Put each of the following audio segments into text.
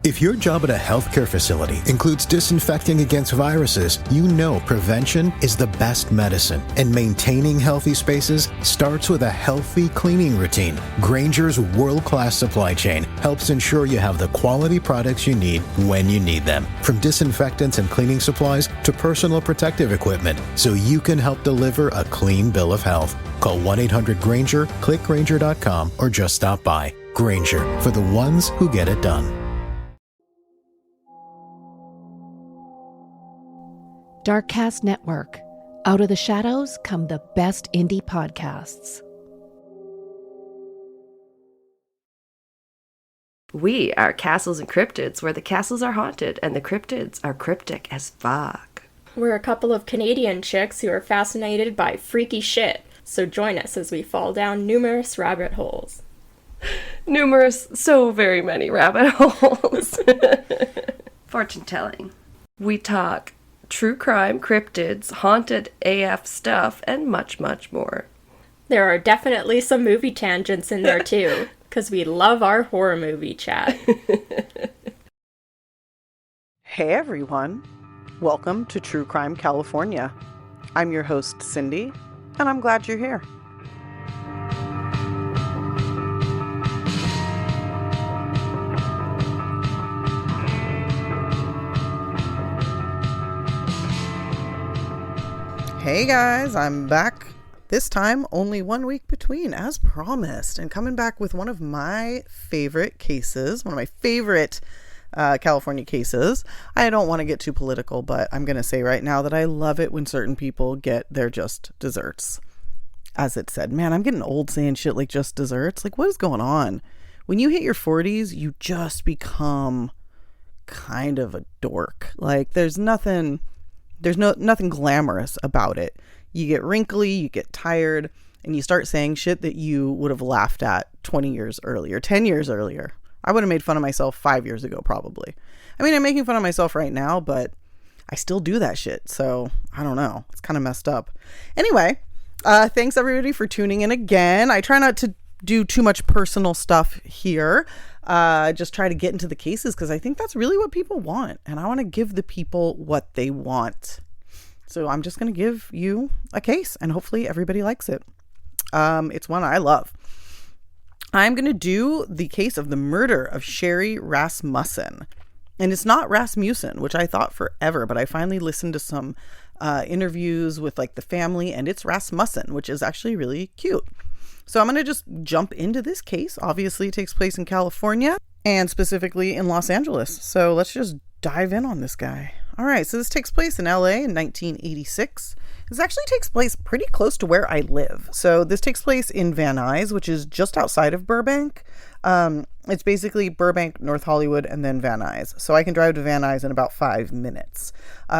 If your job at a healthcare facility includes disinfecting against viruses, you know prevention is the best medicine, and maintaining healthy spaces starts with a healthy cleaning routine. Grainger's world-class supply chain helps ensure you have the quality products you need when you need them, from disinfectants and cleaning supplies to personal protective equipment, so you can help deliver a clean bill of health. Call 1-800-GRAINGER, click Grainger.com, or just stop by. Grainger, for the ones who get it done. Darkcast Network. Out of the shadows come the best indie podcasts. We are Castles and Cryptids, where the castles are haunted and the cryptids are cryptic as fuck. We're a couple of Canadian chicks who are fascinated by freaky shit, so join us as we fall down numerous rabbit holes. Numerous, so very many rabbit holes. Fortune telling. We talk true crime, cryptids, haunted AF stuff, and much, much more. There are definitely some movie tangents in there too, because we love our horror movie chat. Hey everyone, welcome to True Crime California. I'm your host Cindy, and I'm glad you're here. Hey guys, I'm back. This time, only 1 week between, as promised, and coming back with one of my favorite cases, one of my favorite California cases. I don't want to get too political, but I'm going to say right now that I love it when certain people get their just desserts. As it said, man, I'm getting old saying shit like just desserts. Like, what is going on? When you hit your 40s, you just become kind of a dork. Like, there's nothing glamorous about it. You get wrinkly, you get tired, and you start saying shit that you would have laughed at 20 years earlier, 10 years earlier. I would have made fun of myself 5 years ago, probably. I mean, I'm making fun of myself right now, but I still do that shit. So I don't know. It's kind of messed up. Anyway, thanks everybody for tuning in again. I try not to do too much personal stuff here. Just try to get into the cases because I think that's really what people want. And I want to give the people what they want. So I'm just going to give you a case and hopefully everybody likes it. It's one I love. I'm going to do the case of the murder of Sherri Rasmussen. And it's not Rasmussen, which I thought forever, but I finally listened to some interviews with like the family, and it's Rasmussen, which is actually really cute. So I'm going to just jump into this case. Obviously, it takes place in California and specifically in Los Angeles. So let's just dive in on this guy. All right, so this takes place in LA in 1986. This actually takes place pretty close to where I live. So this takes place in Van Nuys, which is just outside of Burbank. It's basically Burbank, North Hollywood, and then Van Nuys. So I can drive to Van Nuys in about 5 minutes.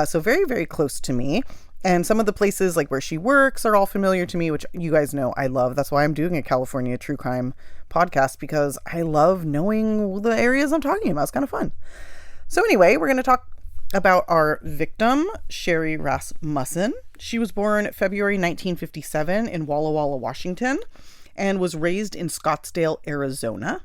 So very, very close to me. And some of the places like where she works are all familiar to me, which you guys know I love. That's why I'm doing a California true crime podcast, because I love knowing the areas I'm talking about. It's kind of fun. So anyway, we're going to talk about our victim, Sherri Rasmussen. She was born February 1957 in Walla Walla, Washington, and was raised in Scottsdale, Arizona.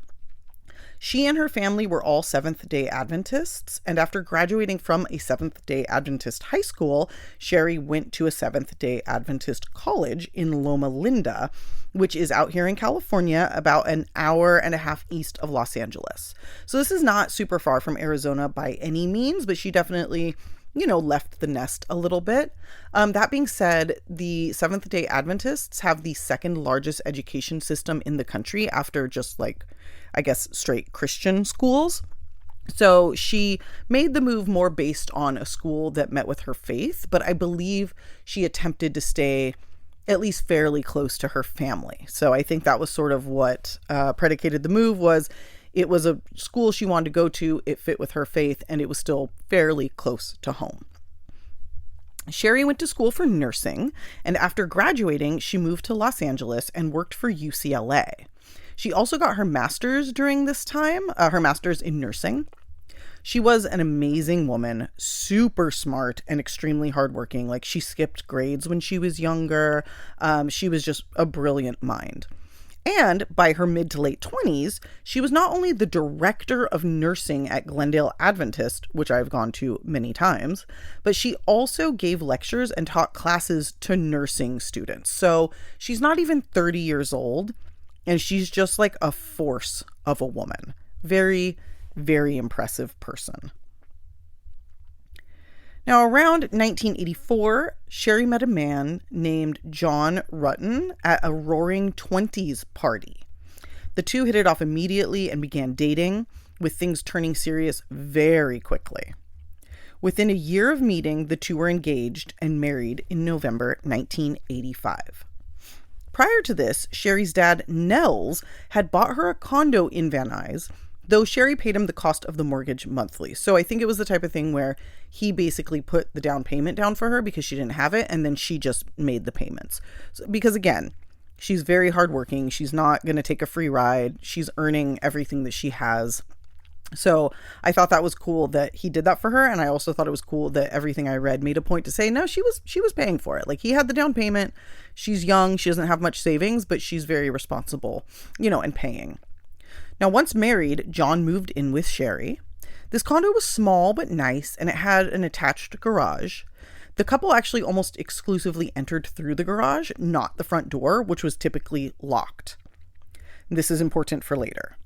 She and her family were all Seventh-day Adventists, and after graduating from a Seventh-day Adventist high school, Sherri went to a Seventh-day Adventist college in Loma Linda, which is out here in California, about an hour and a half east of Los Angeles. So this is not super far from Arizona by any means, but she definitely, left the nest a little bit. That being said, the Seventh-day Adventists have the second largest education system in the country after just straight Christian schools. So she made the move more based on a school that met with her faith, but I believe she attempted to stay at least fairly close to her family. So I think that was sort of what predicated the move. Was it was a school she wanted to go to, it fit with her faith, and it was still fairly close to home. Sherri went to school for nursing, and after graduating, she moved to Los Angeles and worked for UCLA. She also got her master's during this time, her master's in nursing. She was an amazing woman, super smart and extremely hardworking. Like, she skipped grades when she was younger. She was just a brilliant mind. And by her mid to late 20s, she was not only the director of nursing at Glendale Adventist, which I've gone to many times, but she also gave lectures and taught classes to nursing students. So she's not even 30 years old, and she's just like a force of a woman. Very, very impressive person. Now, around 1984, Sherri met a man named John Rutten at a Roaring Twenties party. The two hit it off immediately and began dating, with things turning serious very quickly. Within a year of meeting, the two were engaged and married in November 1985. Prior to this, Sherri's dad, Nels, had bought her a condo in Van Nuys, though Sherri paid him the cost of the mortgage monthly. So I think it was the type of thing where he basically put the down payment down for her because she didn't have it, and then she just made the payments. So, because again, she's very hardworking. She's not going to take a free ride. She's earning everything that she has. So I thought that was cool that he did that for her. And I also thought it was cool that everything I read made a point to say, no, she was paying for it. Like, he had the down payment. She's young. She doesn't have much savings, but she's very responsible, and paying. Now, once married, John moved in with Sherri. This condo was small but nice, and it had an attached garage. The couple actually almost exclusively entered through the garage, not the front door, which was typically locked. This is important for later.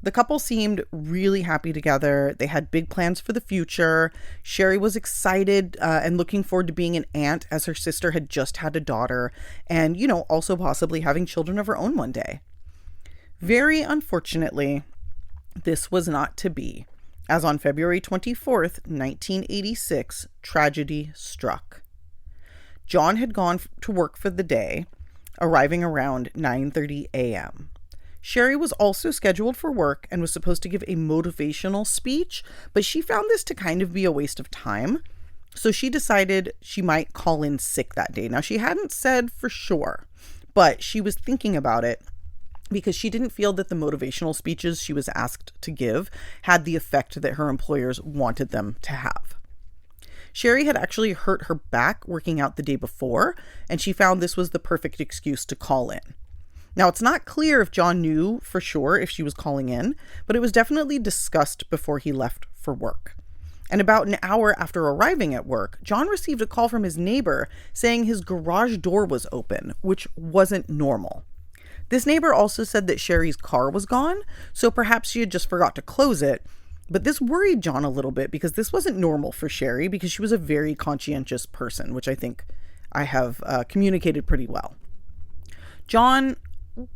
The couple seemed really happy together. They had big plans for the future. Sherri was excited and looking forward to being an aunt, as her sister had just had a daughter, and, also possibly having children of her own one day. Very unfortunately, this was not to be, as on February 24th, 1986, tragedy struck. John had gone to work for the day, arriving around 9:30 a.m. Sherri was also scheduled for work and was supposed to give a motivational speech, but she found this to kind of be a waste of time, so she decided she might call in sick that day. Now, she hadn't said for sure, but she was thinking about it, because she didn't feel that the motivational speeches she was asked to give had the effect that her employers wanted them to have. Sherri had actually hurt her back working out the day before, and she found this was the perfect excuse to call in. Now, it's not clear if John knew for sure if she was calling in, but it was definitely discussed before he left for work. And about an hour after arriving at work, John received a call from his neighbor saying his garage door was open, which wasn't normal. This neighbor also said that Sherri's car was gone, so perhaps she had just forgot to close it. But this worried John a little bit because this wasn't normal for Sherri, because she was a very conscientious person, which I think I have communicated pretty well. John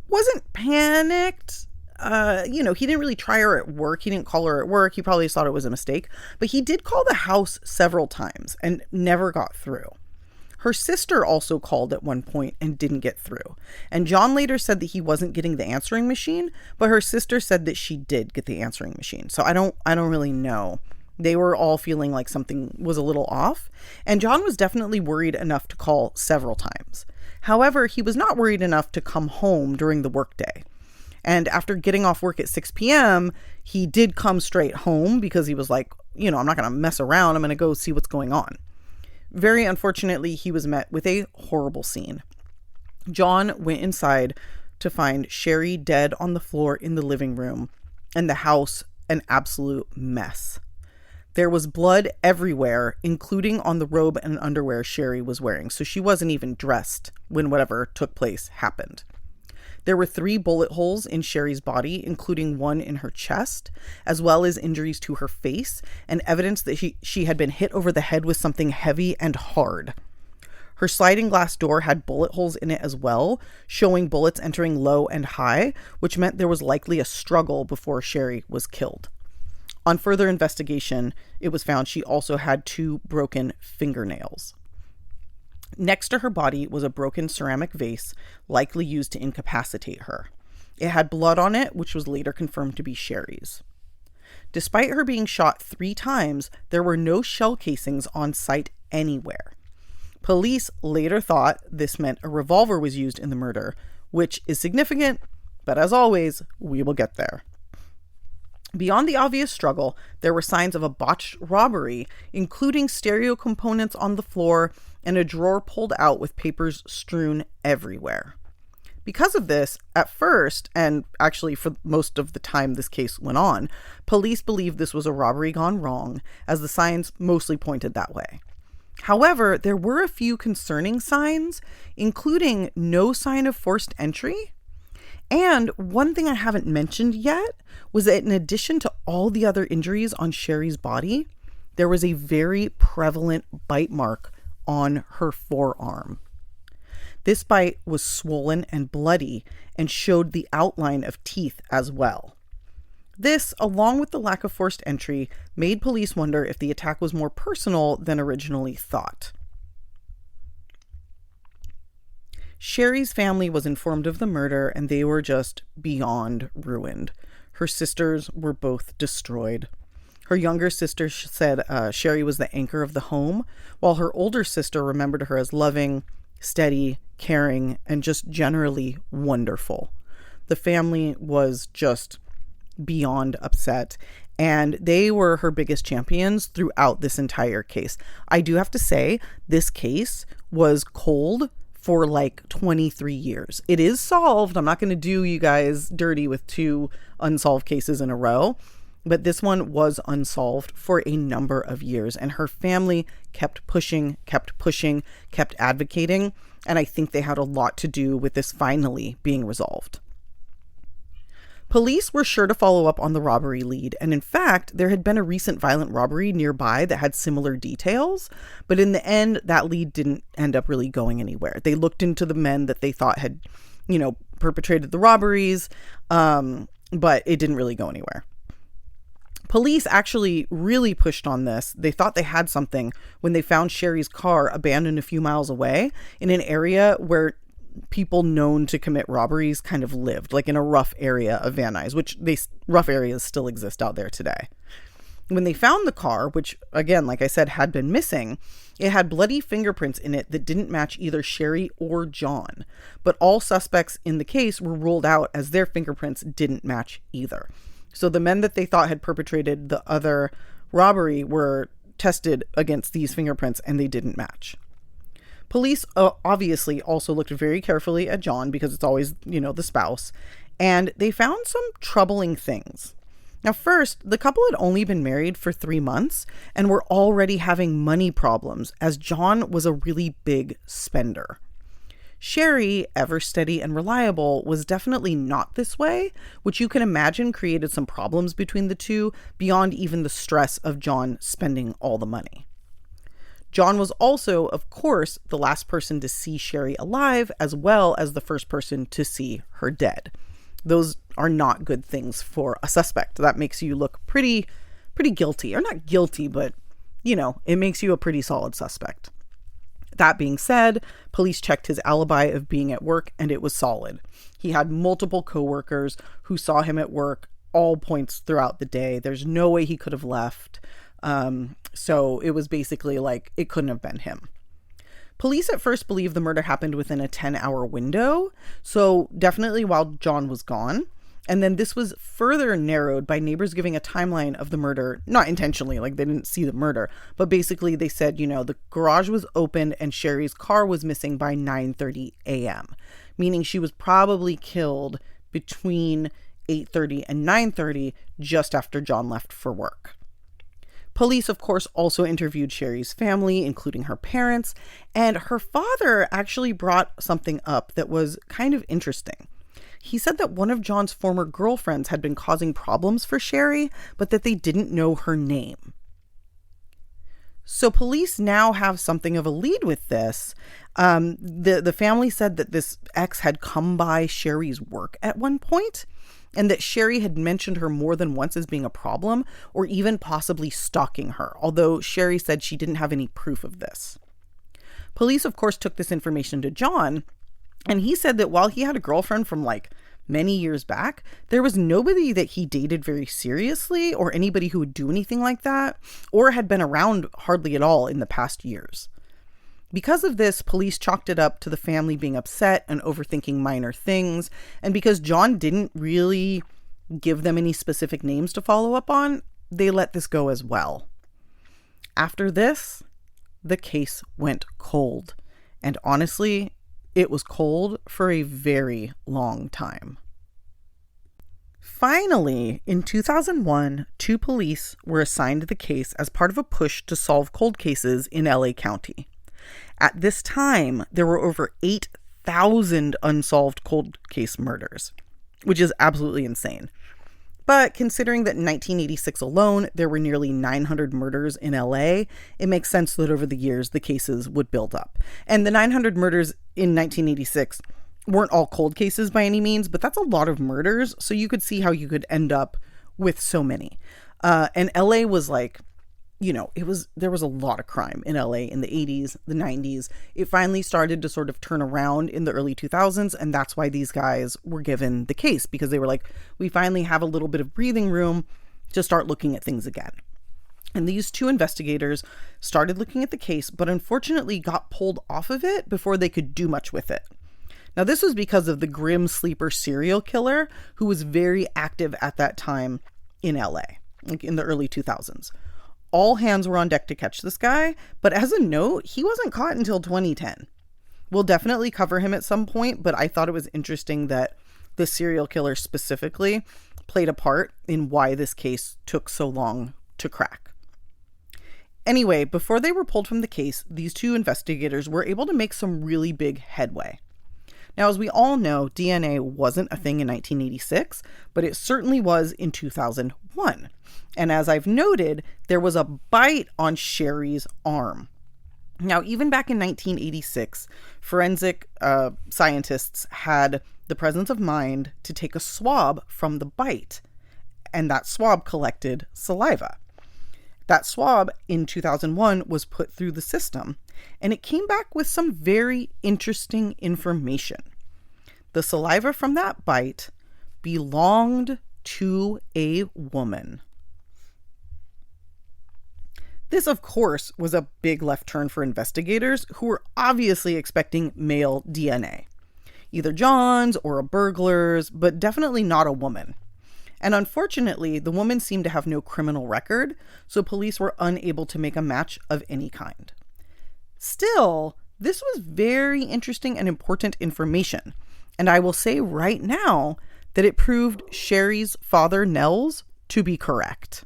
wasn't panicked. He didn't really try her at work. He didn't call her at work. He probably thought it was a mistake. But he did call the house several times and never got through. Her sister also called at one point and didn't get through. And John later said that he wasn't getting the answering machine, but her sister said that she did get the answering machine. So I don't really know. They were all feeling like something was a little off, and John was definitely worried enough to call several times. However, he was not worried enough to come home during the workday. And after getting off work at 6 p.m., he did come straight home because he was like, I'm not going to mess around. I'm going to go see what's going on. Very unfortunately, he was met with a horrible scene. John went inside to find Sherri dead on the floor in the living room, and the house an absolute mess. There was blood everywhere, including on the robe and underwear Sherri was wearing, so she wasn't even dressed when whatever took place happened. There were 3 bullet holes in Sherri's body, including one in her chest, as well as injuries to her face and evidence that she had been hit over the head with something heavy and hard. Her sliding glass door had bullet holes in it as well, showing bullets entering low and high, which meant there was likely a struggle before Sherri was killed. On further investigation, it was found she also had 2 broken fingernails. Next to her body was a broken ceramic vase, likely used to incapacitate her. It had blood on it, which was later confirmed to be Sherri's. Despite her being shot 3 times, there were no shell casings on site anywhere. Police later thought this meant a revolver was used in the murder, which is significant, but as always, we will get there. Beyond the obvious struggle, there were signs of a botched robbery, including stereo components on the floor and a drawer pulled out with papers strewn everywhere. Because of this, at first, and actually for most of the time this case went on, police believed this was a robbery gone wrong, as the signs mostly pointed that way. However, there were a few concerning signs, including no sign of forced entry. And one thing I haven't mentioned yet was that in addition to all the other injuries on Sherri's body, there was a very prevalent bite mark on her forearm. This bite was swollen and bloody and showed the outline of teeth as well. This, along with the lack of forced entry, made police wonder if the attack was more personal than originally thought. Sherri's family was informed of the murder and they were just beyond ruined. Her sisters were both destroyed. Her younger sister said Sherri was the anchor of the home, while her older sister remembered her as loving, steady, caring, and just generally wonderful. The family was just beyond upset, and they were her biggest champions throughout this entire case. I do have to say, this case was cold for like 23 years. It is solved. I'm not going to do you guys dirty with 2 unsolved cases in a row, but this one was unsolved for a number of years, and her family kept pushing, kept advocating, and I think they had a lot to do with this finally being resolved. Police were sure to follow up on the robbery lead, and in fact, there had been a recent violent robbery nearby that had similar details, but in the end, that lead didn't end up really going anywhere. They looked into the men that they thought had, perpetrated the robberies, but it didn't really go anywhere. Police actually really pushed on this. They thought they had something when they found Sherri's car abandoned a few miles away in an area where people known to commit robberies kind of lived, like in a rough area of Van Nuys, which rough areas still exist out there today. When they found the car, which again, like I said, had been missing, it had bloody fingerprints in it that didn't match either Sherri or John. But all suspects in the case were ruled out as their fingerprints didn't match either. So the men that they thought had perpetrated the other robbery were tested against these fingerprints and they didn't match. Police obviously also looked very carefully at John because it's always, the spouse, and they found some troubling things. Now, first, the couple had only been married for 3 months and were already having money problems as John was a really big spender. Sherri, ever steady and reliable, was definitely not this way, which you can imagine created some problems between the two beyond even the stress of John spending all the money. John was also, of course, the last person to see Sherri alive, as well as the first person to see her dead. Those are not good things for a suspect. That makes you look pretty guilty. Or not guilty, but, it makes you a pretty solid suspect. That being said, police checked his alibi of being at work, and it was solid. He had multiple coworkers who saw him at work all points throughout the day. There's no way he could have left. So it was basically like it couldn't have been him. Police at first believed the murder happened within a 10-hour window, so definitely while John was gone. And then this was further narrowed by neighbors giving a timeline of the murder, not intentionally, like they didn't see the murder, but basically they said, the garage was open and Sherri's car was missing by 9:30 a.m., meaning she was probably killed between 8:30 and 9:30 just after John left for work. Police, of course, also interviewed Sherri's family, including her parents, and her father actually brought something up that was kind of interesting. He said that one of John's former girlfriends had been causing problems for Sherri, but that they didn't know her name. So police now have something of a lead with this. The family said that this ex had come by Sherri's work at one point, and that Sherri had mentioned her more than once as being a problem or even possibly stalking her, although Sherri said she didn't have any proof of this. Police, of course, took this information to John, and he said that while he had a girlfriend from many years back, there was nobody that he dated very seriously or anybody who would do anything like that or had been around hardly at all in the past years. Because of this, police chalked it up to the family being upset and overthinking minor things, and because John didn't really give them any specific names to follow up on, they let this go as well. After this, the case went cold, and honestly, It was cold for a very long time. Finally, in 2001, 2 police were assigned the case as part of a push to solve cold cases in LA County. At this time, there were over 8,000 unsolved cold case murders, which is absolutely insane. But considering that in 1986 alone, there were nearly 900 murders in LA, it makes sense that over the years, the cases would build up. And the 900 murders in 1986 weren't all cold cases by any means, but that's a lot of murders. So you could see how you could end up with so many. And LA was like, there was a lot of crime in LA in the 80s, the 90s. It finally started to sort of turn around in the early 2000s. And that's why these guys were given the case, because they were like, we finally have a little bit of breathing room to start looking at things again. And these 2 investigators started looking at the case, but unfortunately got pulled off of it before they could do much with it. Now, this was because of the grim sleeper serial killer who was very active at that time in LA, like in the early 2000s. All hands were on deck to catch this guy, but as a note, he wasn't caught until 2010. We'll definitely cover him at some point, but I thought it was interesting that the serial killer specifically played a part in why this case took so long to crack. Anyway, before they were pulled from the case, these 2 investigators were able to make some really big headway. Now, as we all know, DNA wasn't a thing in 1986, but it certainly was in 2001. And as I've noted, there was a bite on Sherri's arm. Now, even back in 1986, forensic scientists had the presence of mind to take a swab from the bite, and that swab collected saliva. That swab in 2001 was put through the system, and it came back with some very interesting information. The saliva from that bite belonged to a woman. This, of course, was a big left turn for investigators who were obviously expecting male DNA. Either John's or a burglar's, but definitely not a woman. And unfortunately, the woman seemed to have no criminal record, so police were unable to make a match of any kind. Still, this was very interesting and important information, and I will say right now that it proved Sherri's father, Nels, to be correct.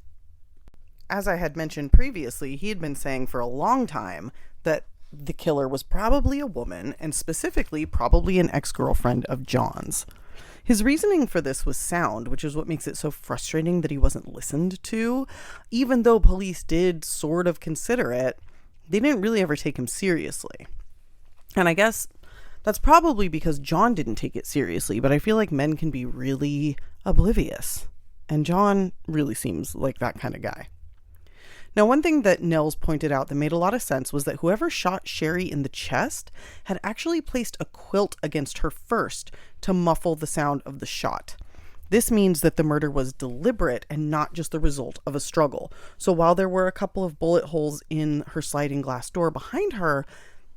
As I had mentioned previously, he had been saying for a long time that the killer was probably a woman, and specifically probably an ex-girlfriend of John's. His reasoning for this was sound, which is what makes it so frustrating that he wasn't listened to. Even though police did sort of consider it, they didn't really ever take him seriously. And I guess that's probably because John didn't take it seriously, but I feel like men can be really oblivious. And John really seems like that kind of guy. Now, one thing that Nels pointed out that made a lot of sense was that whoever shot Sherri in the chest had actually placed a quilt against her first to muffle the sound of the shot. This means that the murder was deliberate and not just the result of a struggle. So while there were a couple of bullet holes in her sliding glass door behind her,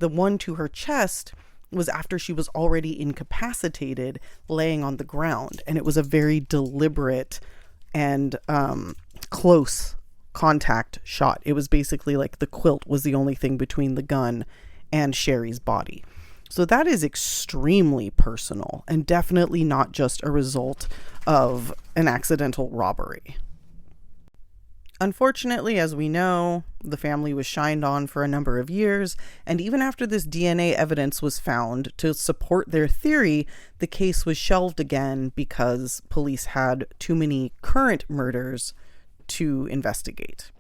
the one to her chest was after she was already incapacitated, laying on the ground. And it was a very deliberate and close contact shot. It was basically like the quilt was the only thing between the gun and Sherri's body. So that is extremely personal and definitely not just a result of an accidental robbery. Unfortunately, as we know, the family was shined on for a number of years, and even after this DNA evidence was found to support their theory, the case was shelved again because police had too many current murders to investigate.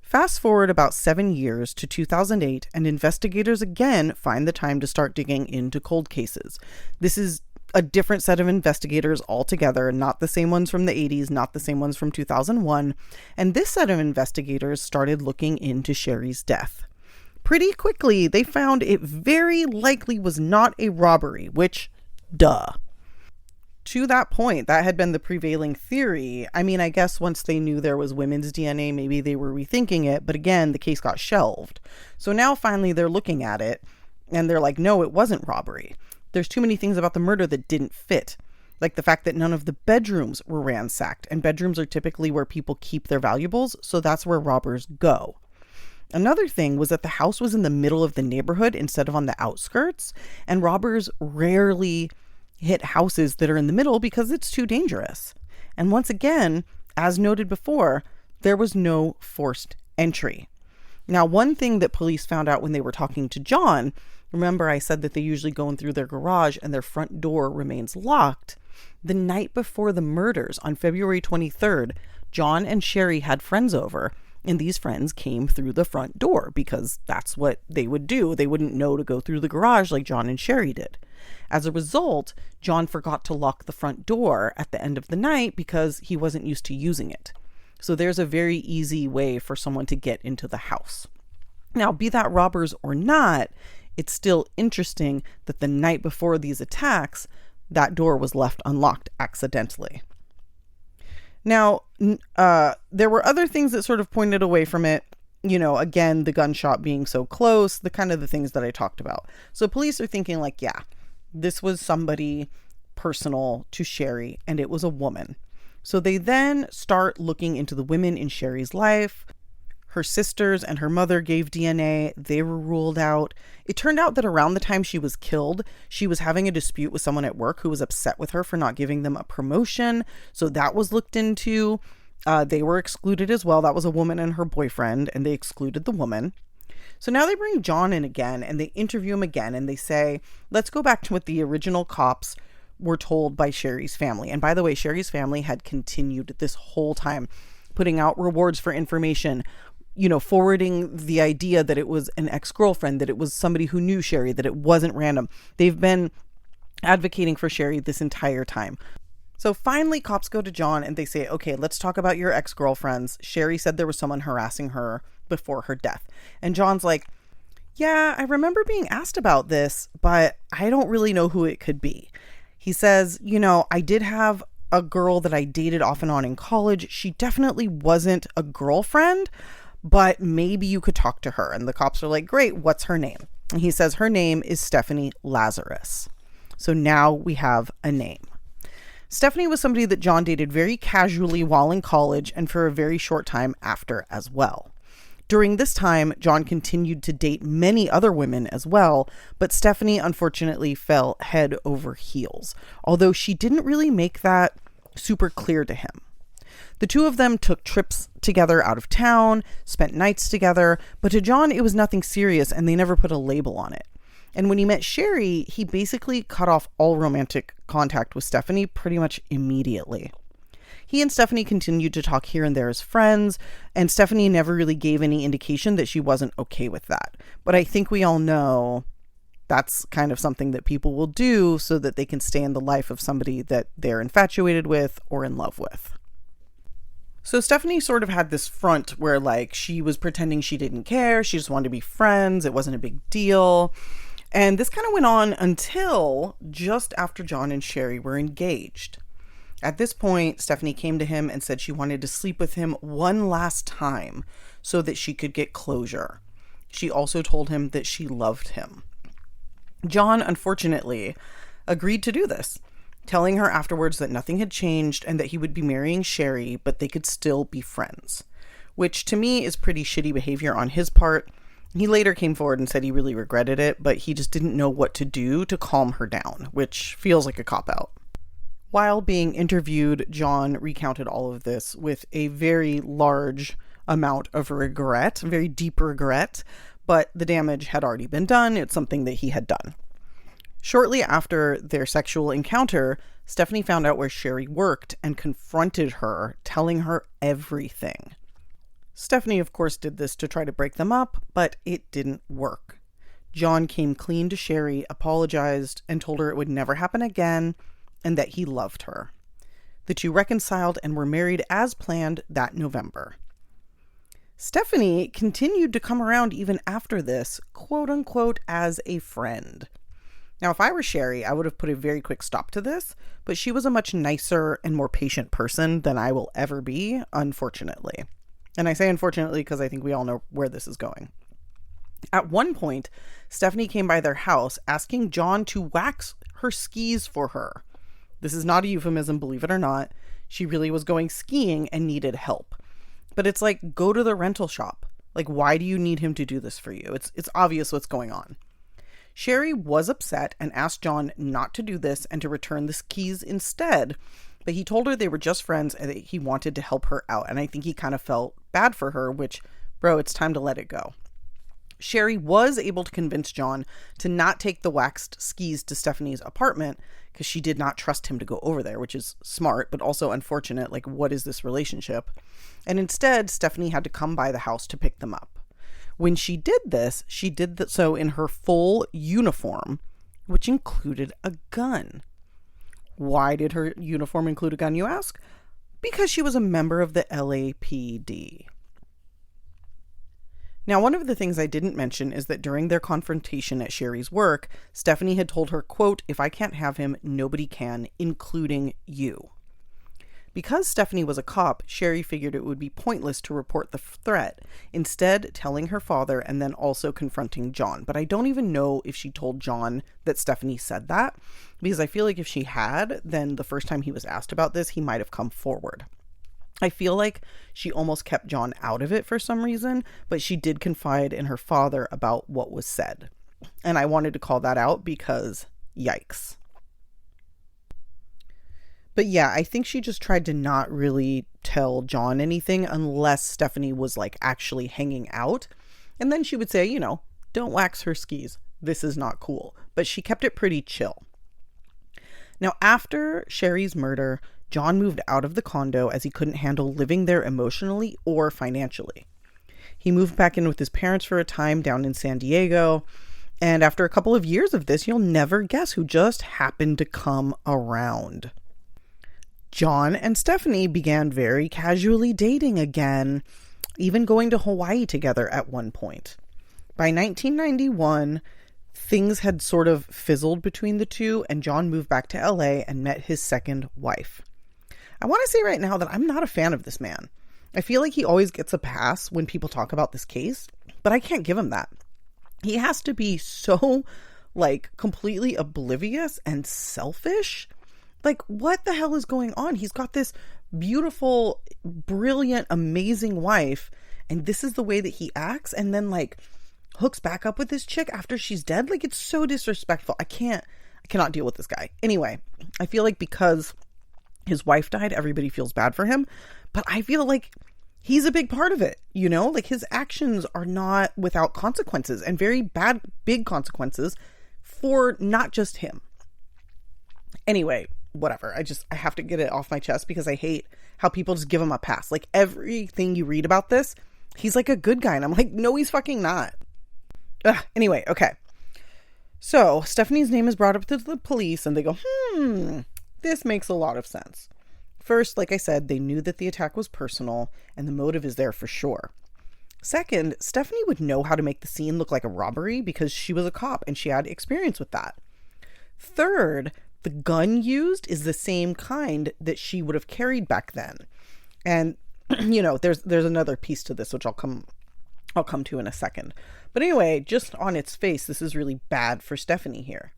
Fast forward about 7 years to 2008, and investigators again find the time to start digging into cold cases. This is a different set of investigators altogether, not the same ones from the 80s, not the same ones from 2001, and this set of investigators started looking into Sherri's death. Pretty quickly, they found it very likely was not a robbery, which, duh. To that point, that had been the prevailing theory. I mean, I guess once they knew there was women's DNA, maybe they were rethinking it. But again, the case got shelved. So now finally they're looking at it and they're like, no, it wasn't robbery. There's too many things about the murder that didn't fit. Like the fact that none of the bedrooms were ransacked. And bedrooms are typically where people keep their valuables. So that's where robbers go. Another thing was that the house was in the middle of the neighborhood instead of on the outskirts, and robbers rarely hit houses that are in the middle because it's too dangerous. And once again, as noted before, there was no forced entry. Now, one thing that police found out when they were talking to John, remember I said that they usually go in through their garage and their front door remains locked. The night before the murders on February 23rd, John and Sherri had friends over, and these friends came through the front door because that's what they would do. They wouldn't know to go through the garage like John and Sherri did. As a result, John forgot to lock the front door at the end of the night because he wasn't used to using it. So there's a very easy way for someone to get into the house. Now, be that robbers or not, it's still interesting that the night before these attacks, that door was left unlocked accidentally. Now, there were other things that sort of pointed away from it. You know, again, the gunshot being so close, the kind of the things that I talked about. So police are thinking like, yeah, this was somebody personal to Sherri, and it was a woman. So they then start looking into the women in Sherri's life. Her sisters and her mother gave DNA. They were ruled out. It turned out that around the time she was killed, she was having a dispute with someone at work who was upset with her for not giving them a promotion. So that was looked into. They were excluded as well. That was a woman and her boyfriend, and they excluded the woman. So now they bring John in again, and they interview him again, and they say, let's go back to what the original cops were told by Sherri's family. And by the way, Sherri's family had continued this whole time putting out rewards for information, you know, forwarding the idea that it was an ex-girlfriend, that it was somebody who knew Sherri, that it wasn't random. They've been advocating for Sherri this entire time. So finally, cops go to John and they say, okay, let's talk about your ex-girlfriends. Sherri said there was someone harassing her before her death. And John's like, yeah, I remember being asked about this, but I don't really know who it could be. He says, you know, I did have a girl that I dated off and on in college. She definitely wasn't a girlfriend, but maybe you could talk to her. And the cops are like, great, what's her name? And he says her name is Stephanie Lazarus. So now we have a name. Stephanie was somebody that John dated very casually while in college and for a very short time after as well. During this time, John continued to date many other women as well, but Stephanie unfortunately fell head over heels, although she didn't really make that super clear to him. The two of them took trips together out of town, spent nights together, but to John it was nothing serious and they never put a label on it. And when he met Sherri, he basically cut off all romantic contact with Stephanie pretty much immediately. He and Stephanie continued to talk here and there as friends, and Stephanie never really gave any indication that she wasn't okay with that. But I think we all know that's kind of something that people will do so that they can stay in the life of somebody that they're infatuated with or in love with. So Stephanie sort of had this front where like she was pretending she didn't care. She just wanted to be friends. It wasn't a big deal. And this kind of went on until just after John and Sherri were engaged. At this point, Stephanie came to him and said she wanted to sleep with him one last time so that she could get closure. She also told him that she loved him. John, unfortunately, agreed to do this, telling her afterwards that nothing had changed and that he would be marrying Sherri, but they could still be friends, which to me is pretty shitty behavior on his part. He later came forward and said he really regretted it, but he just didn't know what to do to calm her down, which feels like a cop-out. While being interviewed, John recounted all of this with a very large amount of regret, very deep regret, but the damage had already been done. It's something that he had done. Shortly after their sexual encounter, Stephanie found out where Sherri worked and confronted her, telling her everything. Stephanie, of course, did this to try to break them up, but it didn't work. John came clean to Sherri, apologized, and told her it would never happen again, and that he loved her. The two reconciled and were married as planned that November. Stephanie continued to come around even after this, quote unquote, as a friend. Now, if I were Sherri, I would have put a very quick stop to this, but she was a much nicer and more patient person than I will ever be, unfortunately. And I say unfortunately because I think we all know where this is going. At one point, Stephanie came by their house asking John to wax her skis for her. This is not a euphemism, believe it or not. She really was going skiing and needed help. But it's like, go to the rental shop. Like, why do you need him to do this for you? It's obvious what's going on. Sherri was upset and asked John not to do this and to return the keys instead. But he told her they were just friends and that he wanted to help her out. And I think he kind of felt bad for her, which, bro, it's time to let it go. Sherri was able to convince John to not take the waxed skis to Stephanie's apartment because she did not trust him to go over there, which is smart, but also unfortunate. Like, what is this relationship? And instead, Stephanie had to come by the house to pick them up. When she did this, she did so in her full uniform, which included a gun. Why did her uniform include a gun, you ask? Because she was a member of the LAPD. Now, one of the things I didn't mention is that during their confrontation at Sherri's work, Stephanie had told her, quote, "If I can't have him, nobody can, including you." Because Stephanie was a cop, Sherri figured it would be pointless to report the threat, instead telling her father and then also confronting John. But I don't even know if she told John that Stephanie said that, because I feel like if she had, then the first time he was asked about this, he might have come forward. I feel like she almost kept John out of it for some reason, but she did confide in her father about what was said. And I wanted to call that out because yikes. But yeah, I think she just tried to not really tell John anything unless Stephanie was like actually hanging out. And then she would say, you know, don't wax her skis. This is not cool. But she kept it pretty chill. Now, after Sherri's murder, John moved out of the condo as he couldn't handle living there emotionally or financially. He moved back in with his parents for a time down in San Diego. And after a couple of years of this, you'll never guess who just happened to come around. John and Stephanie began very casually dating again, even going to Hawaii together at one point. By 1991, things had sort of fizzled between the two, and John moved back to LA and met his second wife. I want to say right now that I'm not a fan of this man. I feel like he always gets a pass when people talk about this case, but I can't give him that. He has to be so, like, completely oblivious and selfish. Like, what the hell is going on? He's got this beautiful, brilliant, amazing wife, and this is the way that he acts, and then, like, hooks back up with this chick after she's dead. Like, it's so disrespectful. I cannot deal with this guy. Anyway, I feel like because his wife died, everybody feels bad for him, but I feel like he's a big part of it, you know? Like, his actions are not without consequences, and very bad, big consequences for not just him. Anyway, whatever. I have to get it off my chest because I hate how people just give him a pass. Like, everything you read about this, he's like a good guy. And I'm like, no, he's fucking not. Anyway, okay. So Stephanie's name is brought up to the police and they go, this makes a lot of sense. First, like I said, they knew that the attack was personal and the motive is there for sure. Second, Stephanie would know how to make the scene look like a robbery because she was a cop and she had experience with that. Third, the gun used is the same kind that she would have carried back then. And, you know, there's another piece to this, which I'll come to in a second. But anyway, just on its face, this is really bad for Stephanie here.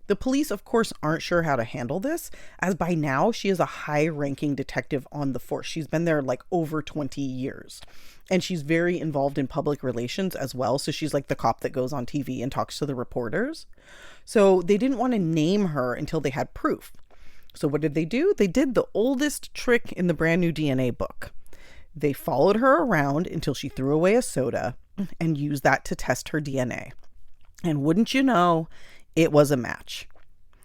The police, of course, aren't sure how to handle this, as by now she is a high-ranking detective on the force. She's been there like over 20 years. And she's very involved in public relations as well. So she's like the cop that goes on TV and talks to the reporters. So they didn't want to name her until they had proof. So what did they do? They did the oldest trick in the brand new DNA book. They followed her around until she threw away a soda and used that to test her DNA. And wouldn't you know, it was a match.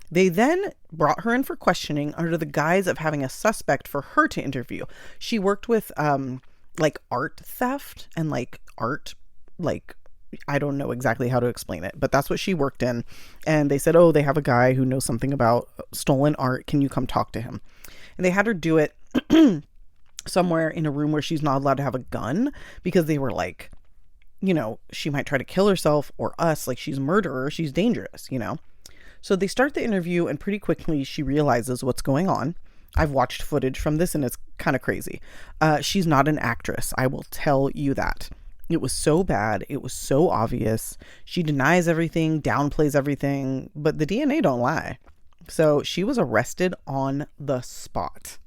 They then brought her in for questioning under the guise of having a suspect for her to interview. She worked with like art theft and like art, like, I don't know exactly how to explain it, but that's what she worked in. And they said, oh, they have a guy who knows something about stolen art. Can you come talk to him? And they had her do it somewhere in a room where she's not allowed to have a gun because they were like, you know, she might try to kill herself or us. Like, she's a murderer. She's dangerous, you know? So they start the interview and pretty quickly she realizes what's going on. I've watched footage from this and it's kind of crazy. She's not an actress. I will tell you that. It was so bad. It was so obvious. She denies everything, downplays everything, but the DNA don't lie. So she was arrested on the spot.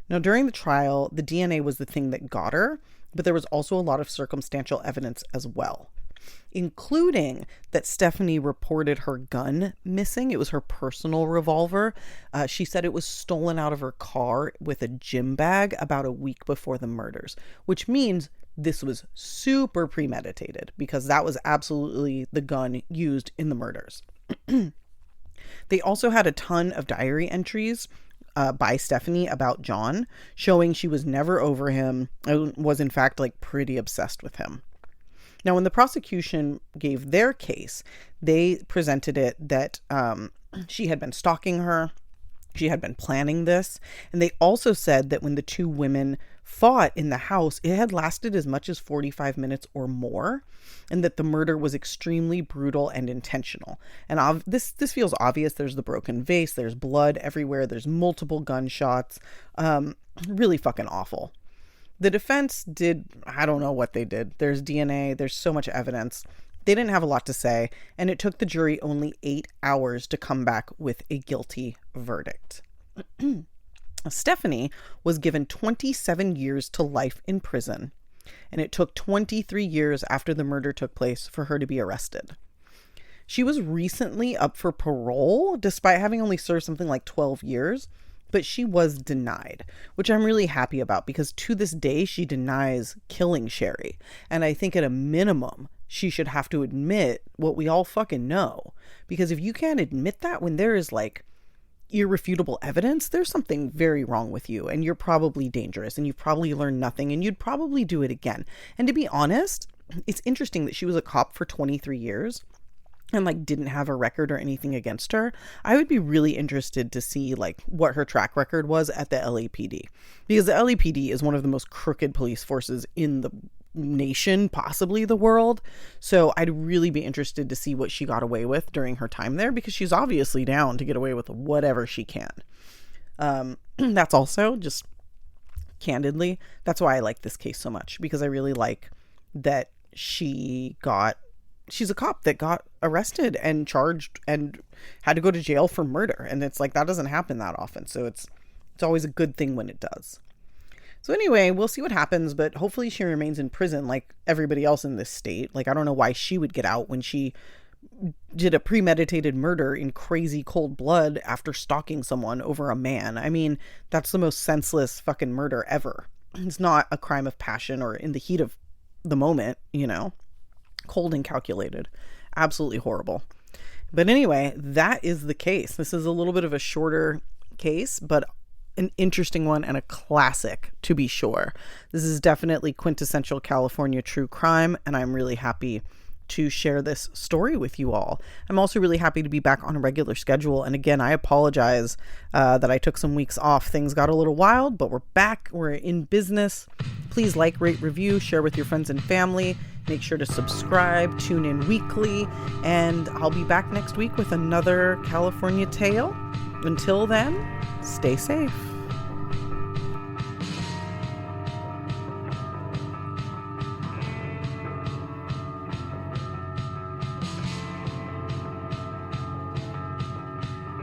Now, during the trial, the DNA was the thing that got her. but there was also a lot of circumstantial evidence as well, including that Stephanie reported her gun missing. It was her personal revolver. She said it was stolen out of her car with a gym bag about a week before the murders, which means this was super premeditated because that was absolutely the gun used in the murders. They also had a ton of diary entries by Stephanie about John, showing she was never over him and was in fact like pretty obsessed with him. Now, when the prosecution gave their case, they presented it that she had been stalking her. She had been planning this. And they also said that when the two women fought in the house, it had lasted as much as 45 minutes or more, and that the murder was extremely brutal and intentional. And this feels obvious. There's the broken vase. There's blood everywhere. There's multiple gunshots. Really fucking awful. The defense did, I don't know what they did. There's DNA. There's so much evidence. They didn't have a lot to say, and it took the jury only 8 hours to come back with a guilty verdict. Stephanie was given 27 years to life in prison, and it took 23 years after the murder took place for her to be arrested. She was recently up for parole, despite having only served something like 12 years, but she was denied, which I'm really happy about because to this day, she denies killing Sherri. And I think at a minimum, she should have to admit what we all fucking know. Because if you can't admit that when there is like irrefutable evidence, there's something very wrong with you and you're probably dangerous and you've probably learned nothing and you'd probably do it again. And to be honest, it's interesting that she was a cop for 23 years and like didn't have a record or anything against her. I would be really interested to see like what her track record was at the LAPD, because the LAPD is one of the most crooked police forces in the nation, possibly the world. So I'd really be interested to see what she got away with during her time there, because she's obviously down to get away with whatever she can. That's also just candidly, that's why I like this case so much, because I really like that she's a cop that got arrested and charged and had to go to jail for murder. And it's like, that doesn't happen that often. So it's always a good thing when it does. So anyway, we'll see what happens, but hopefully she remains in prison like everybody else in this state. Like, I don't know why she would get out when she did a premeditated murder in crazy cold blood after stalking someone over a man. I mean, that's the most senseless fucking murder ever. It's not a crime of passion or in the heat of the moment, you know, cold and calculated. Absolutely horrible. But anyway, that is the case. This is a little bit of a shorter case, but an interesting one and a classic, to be sure. This is definitely quintessential California true crime, and I'm really happy to share this story with you all. I'm also really happy to be back on a regular schedule, and again, I apologize that I took some weeks off. Things got a little wild, but we're back. We're in business. Please like, rate, review, share with your friends and family. Make sure to subscribe, tune in weekly, and I'll be back next week with another California tale. Until then, stay safe.